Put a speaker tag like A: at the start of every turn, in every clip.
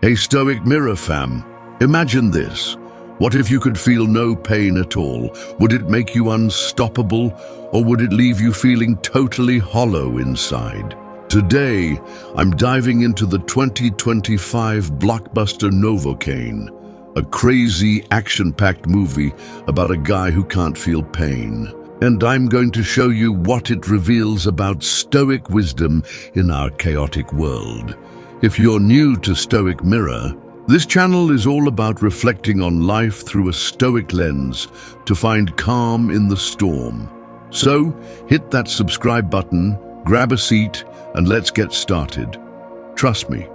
A: Hey Stoic Mirror fam, imagine this. What if you could feel no pain at all? Would it make you unstoppable, or would it leave you feeling totally hollow inside? Today, I'm diving into the 2025 blockbuster Novocaine, a crazy, action-packed movie about a guy who can't feel pain. And I'm going to show you what it reveals about Stoic wisdom in our chaotic world. If you're new to Stoic Mirror, this channel is all about reflecting on life through a Stoic lens to find calm in the storm. So, hit that subscribe button, grab a seat, and let's get started. Trust me,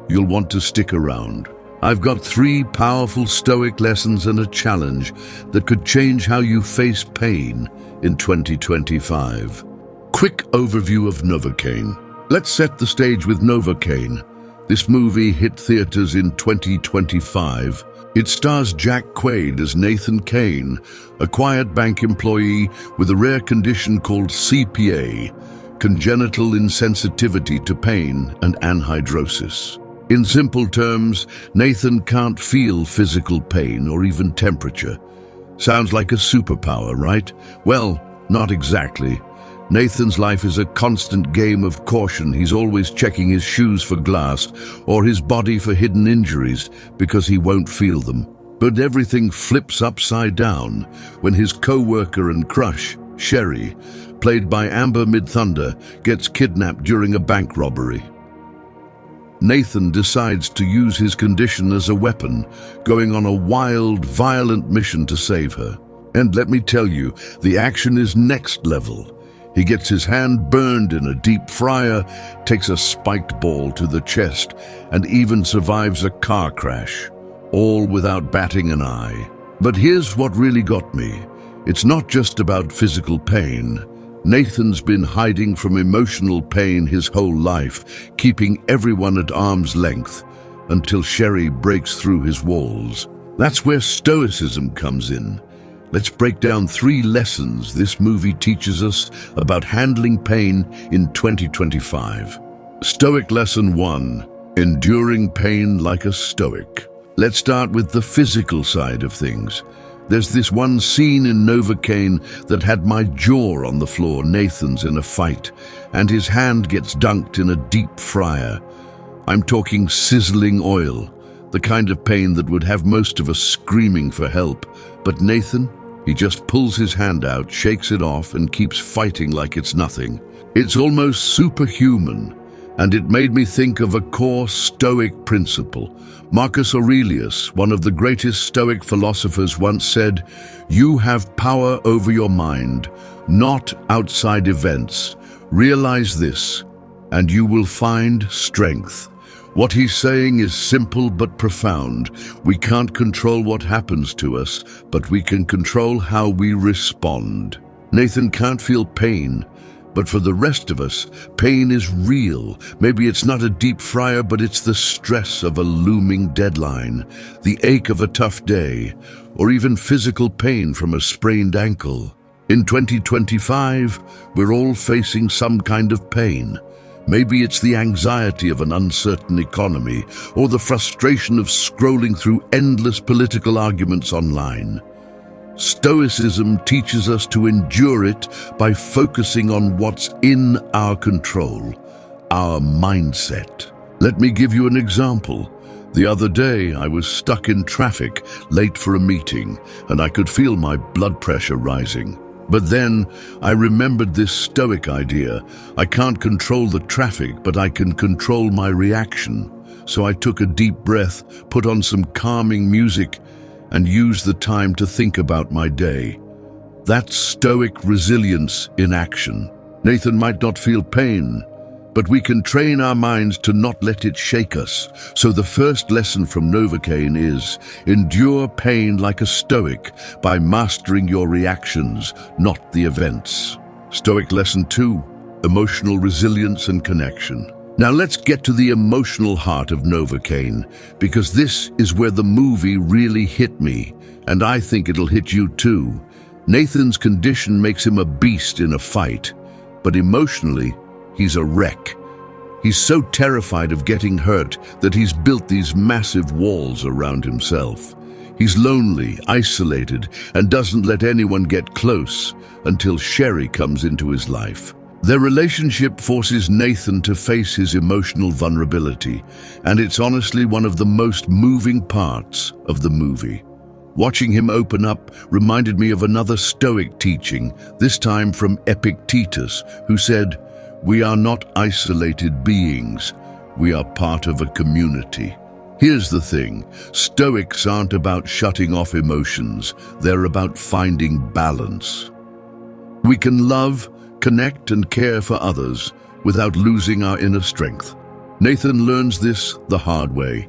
A: you'll want to stick around. I've got 3 powerful Stoic lessons and a challenge that could change how you face pain in 2025. Quick overview of Novocaine. Let's set the stage with Novocaine. This movie hit theaters in 2025. It stars Jack Quaid as Nathan Kane, a quiet bank employee with a rare condition called CPA, congenital insensitivity to pain and anhidrosis. In simple terms, Nathan can't feel physical pain or even temperature. Sounds like a superpower, right? Well, not exactly. Nathan's life is a constant game of caution. He's always checking his shoes for glass or his body for hidden injuries because he won't feel them. But everything flips upside down when his co-worker and crush, Sherry, played by Amber Midthunder, gets kidnapped during a bank robbery. Nathan decides to use his condition as a weapon, going on a wild, violent mission to save her. And let me tell you, the action is next level. He gets his hand burned in a deep fryer, takes a spiked ball to the chest, and even survives a car crash, all without batting an eye. But here's what really got me. It's not just about physical pain. Nathan's been hiding from emotional pain his whole life, keeping everyone at arm's length, until Sherry breaks through his walls. That's where Stoicism comes in. Let's break down 3 lessons this movie teaches us about handling pain in 2025. Stoic Lesson 1. Enduring pain like a Stoic. Let's start with the physical side of things. There's this one scene in Novocaine that had my jaw on the floor. Nathan's in a fight, and his hand gets dunked in a deep fryer. I'm talking sizzling oil, the kind of pain that would have most of us screaming for help. But Nathan, he just pulls his hand out, shakes it off, and keeps fighting like it's nothing. It's almost superhuman, and it made me think of a core Stoic principle. Marcus Aurelius, one of the greatest Stoic philosophers, once said, "You have power over your mind, not outside events. Realize this, and you will find strength." What he's saying is simple but profound. We can't control what happens to us, but we can control how we respond. Nathan can't feel pain, but for the rest of us, pain is real. Maybe it's not a deep fryer, but it's the stress of a looming deadline, the ache of a tough day, or even physical pain from a sprained ankle. In 2025, we're all facing some kind of pain. Maybe it's the anxiety of an uncertain economy, or the frustration of scrolling through endless political arguments online. Stoicism teaches us to endure it by focusing on what's in our control, our mindset. Let me give you an example. The other day, I was stuck in traffic, late for a meeting, and I could feel my blood pressure rising. But then I remembered this Stoic idea. I can't control the traffic, but I can control my reaction. So I took a deep breath, put on some calming music, and used the time to think about my day. That's Stoic resilience in action. Nathan might not feel pain, but we can train our minds to not let it shake us. So the first lesson from Novocaine is, endure pain like a Stoic by mastering your reactions, not the events. Stoic Lesson 2, emotional resilience and connection. Now let's get to the emotional heart of Novocaine, because this is where the movie really hit me, and I think it'll hit you too. Nathan's condition makes him a beast in a fight, but emotionally, he's a wreck. He's so terrified of getting hurt that he's built these massive walls around himself. He's lonely, isolated, and doesn't let anyone get close until Sherry comes into his life. Their relationship forces Nathan to face his emotional vulnerability, and it's honestly one of the most moving parts of the movie. Watching him open up reminded me of another Stoic teaching, this time from Epictetus, who said, "We are not isolated beings, we are part of a community." Here's the thing, Stoics aren't about shutting off emotions, they're about finding balance. We can love, connect and care for others without losing our inner strength. Nathan learns this the hard way.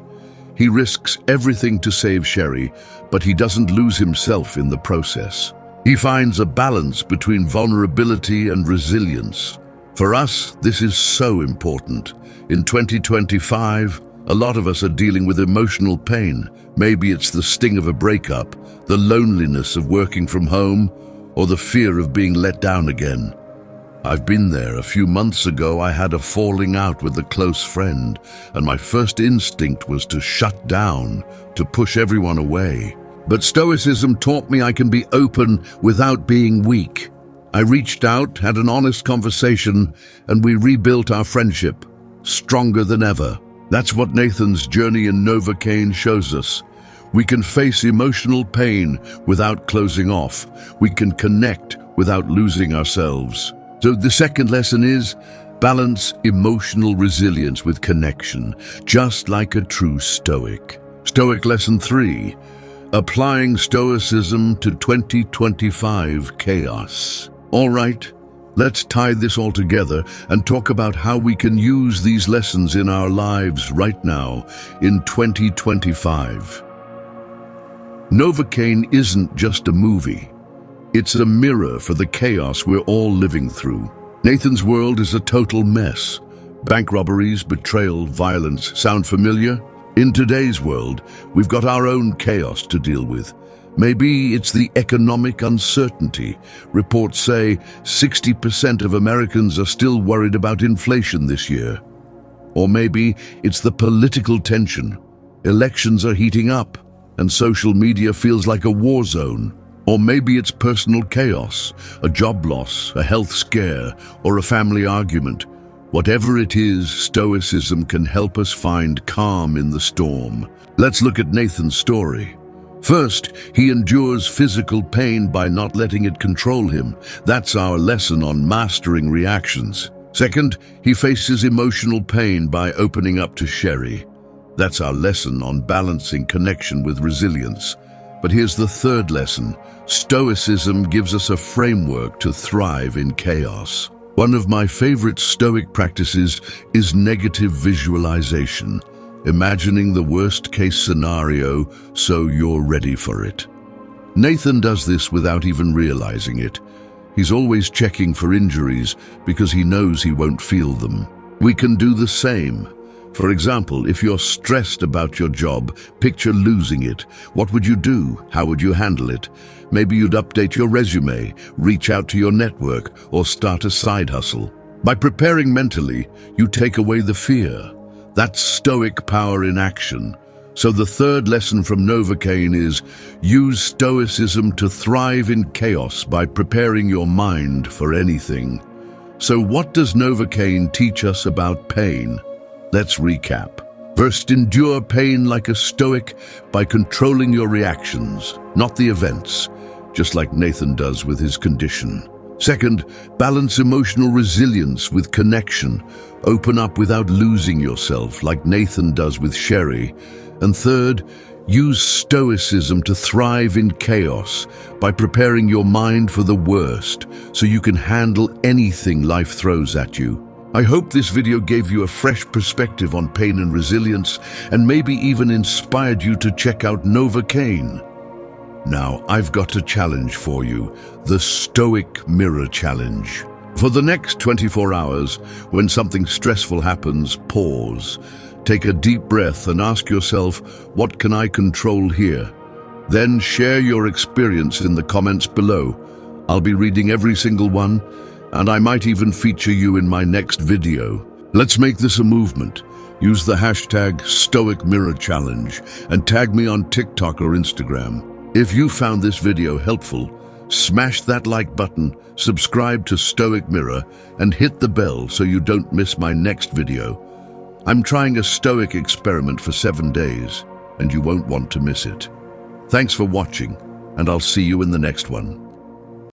A: He risks everything to save Sherry, but he doesn't lose himself in the process. He finds a balance between vulnerability and resilience. For us, this is so important. In 2025, a lot of us are dealing with emotional pain. Maybe it's the sting of a breakup, the loneliness of working from home, or the fear of being let down again. I've been there. A few months ago, I had a falling out with a close friend, and my first instinct was to shut down, to push everyone away. But Stoicism taught me I can be open without being weak. I reached out, had an honest conversation, and we rebuilt our friendship, stronger than ever. That's what Nathan's journey in Novocaine shows us. We can face emotional pain without closing off. We can connect without losing ourselves. So the second lesson is balance emotional resilience with connection, just like a true Stoic. Stoic lesson 3, applying Stoicism to 2025 chaos. All right, let's tie this all together and talk about how we can use these lessons in our lives right now in 2025. Novocaine isn't just a movie. It's a mirror for the chaos we're all living through. Nathan's world is a total mess. Bank robberies, betrayal, violence. Sound familiar? In today's world, we've got our own chaos to deal with. Maybe it's the economic uncertainty. Reports say 60% of Americans are still worried about inflation this year. Or maybe it's the political tension. Elections are heating up, and social media feels like a war zone. Or maybe it's personal chaos, a job loss, a health scare, or a family argument. Whatever it is, Stoicism can help us find calm in the storm. Let's look at Nathan's story. First, he endures physical pain by not letting it control him. That's our lesson on mastering reactions. Second, he faces emotional pain by opening up to Sherry. That's our lesson on balancing connection with resilience. But here's the third lesson. Stoicism gives us a framework to thrive in chaos. One of my favorite Stoic practices is negative visualization, imagining the worst-case scenario so you're ready for it. Nathan does this without even realizing it. He's always checking for injuries because he knows he won't feel them. We can do the same. For example, if you're stressed about your job, picture losing it. What would you do? How would you handle it? Maybe you'd update your resume, reach out to your network, or start a side hustle. By preparing mentally, you take away the fear. That's Stoic power in action. So the third lesson from Novocaine is use Stoicism to thrive in chaos by preparing your mind for anything. So what does Novocaine teach us about pain? Let's recap. First, endure pain like a Stoic by controlling your reactions, not the events, just like Nathan does with his condition. Second, balance emotional resilience with connection. Open up without losing yourself, like Nathan does with Sherry. And third, use Stoicism to thrive in chaos by preparing your mind for the worst so you can handle anything life throws at you. I hope this video gave you a fresh perspective on pain and resilience, and maybe even inspired you to check out Novocaine. Now, I've got a challenge for you, the Stoic Mirror Challenge. For the next 24 hours, when something stressful happens, pause. Take a deep breath and ask yourself, what can I control here? Then share your experience in the comments below. I'll be reading every single one, and I might even feature you in my next video. Let's make this a movement. Use the hashtag Stoic Mirror Challenge and tag me on TikTok or Instagram. If you found this video helpful, smash that like button, subscribe to Stoic Mirror, and hit the bell so you don't miss my next video. I'm trying a Stoic experiment for 7 days, and you won't want to miss it. Thanks for watching, and I'll see you in the next one.